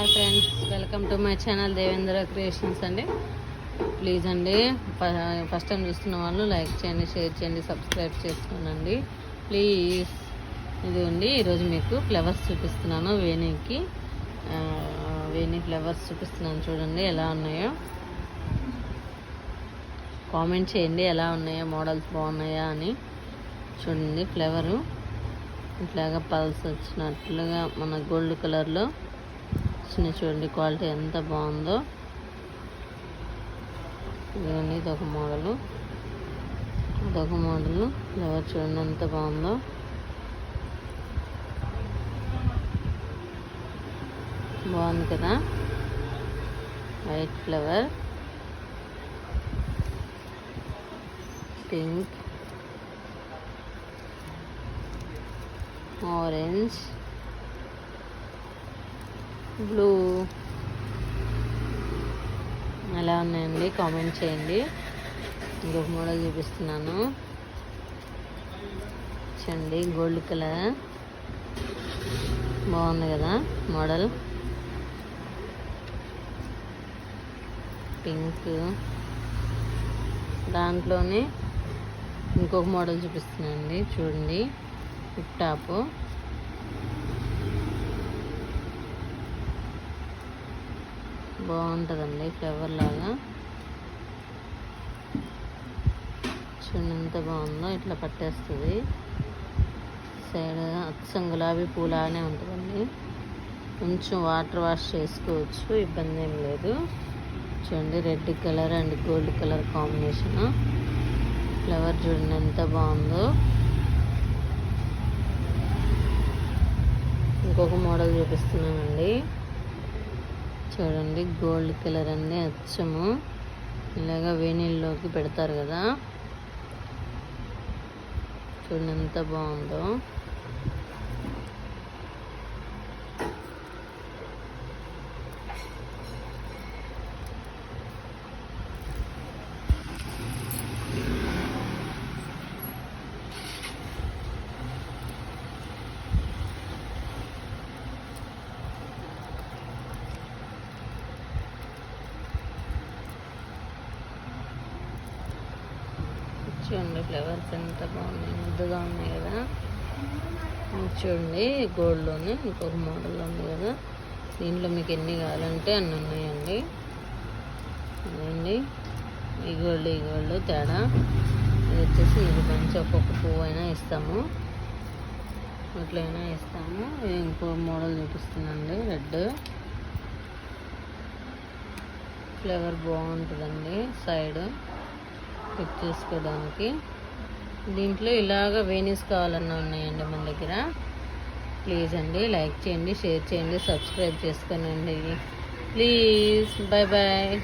Hi friends, welcome to my channel Devendra creations అండి. Please అండి, first time చూస్తున్న వాళ్ళు లైక్ చేయండి, షేర్ చేయండి, సబ్స్క్రైబ్ చేసుకోనండి ప్లీజ్. ఇదిగోండి, ఈరోజు మీకు ఫ్లవర్స్ చూపిస్తున్నాను. వేణి ఫ్లవర్స్ చూపిస్తున్నాను. చూడండి ఎలా ఉన్నాయో, కామెంట్ చేయండి ఎలా ఉన్నాయో, మోడల్స్ బాగున్నాయా అని. చూడండి ఫ్లవరు ఇట్లాగా పల్స్ వచ్చినట్లుగా మన గోల్డ్ కలర్లో వచ్చినాయి. చూడండి క్వాలిటీ ఎంత బాగుందో. ఇవన్నీ ఇదొక మోడలు, అదొక మోడలు. ఫ్లవర్ చూడండి ఎంత బాగుందో. బాగుంది కదా, white flower, pink, orange, blue. ఎలా ఉన్నాయండి కామెంట్ చేయండి. ఇంకొక మోడల్ చూపిస్తున్నాను చూడండి, గోల్డ్ కలర్ బాగుంది కదా మోడల్. పింక్, దాంట్లోనే ఇంకొక మోడల్ చూపిస్తున్నానండి. చూడండి టిప్ టాప్, బాగుంటుందండి ఫ్లవర్ లాగా. చూడండి ఎంత బాగుందో, ఇట్లా పట్టేస్తుంది. సైడ్ అచ్చం గులాబీ పూలానే ఉంటుందండి. కొంచెం వాటర్ వాష్ చేసుకోవచ్చు, ఇబ్బంది ఏం లేదు. చూడండి red colour and gold colour combination. Flower చూడండి ఎంత బాగుందో. ఇంకొక మోడల్ చూపిస్తున్నానండి. చూడండి గోల్డ్ కలర్ అండి, అచ్చము ఇలాగా వేణీల్లోకి పెడతారు కదా. చూడండి ఎంత బాగుందో. చూడండి ఫ్లవర్స్ ఎంత బాగున్నాయి, ముద్దుగా ఉన్నాయి కదా. చూడండి గోల్డ్లోనే ఇంకొక మోడల్లో ఉంది కదా. దీంట్లో మీకు ఎన్ని కావాలంటే అన్ని ఉన్నాయండి. అదండి ఈ గోల్డ్ తేడా. ఇది వచ్చేసి ఇది మంచి ఒక్కొక్క పువ్వు అయినా ఇస్తాము, అట్లయినా ఇస్తాము. ఇది ఇంకో మోడల్ చూపిస్తున్నాండి, రెడ్ ఫ్లవర్ బాగుంటుందండి. సైడ్ పిక్ చేసుకోవడానికి. దీంట్లో ఇలాగ వేణీస్ కావాలన్నా ఉన్నాయండి మన దగ్గర. ప్లీజ్ అండి లైక్ చేయండి, షేర్ చేయండి, సబ్స్క్రైబ్ చేసుకోనండి ప్లీజ్. Bye bye.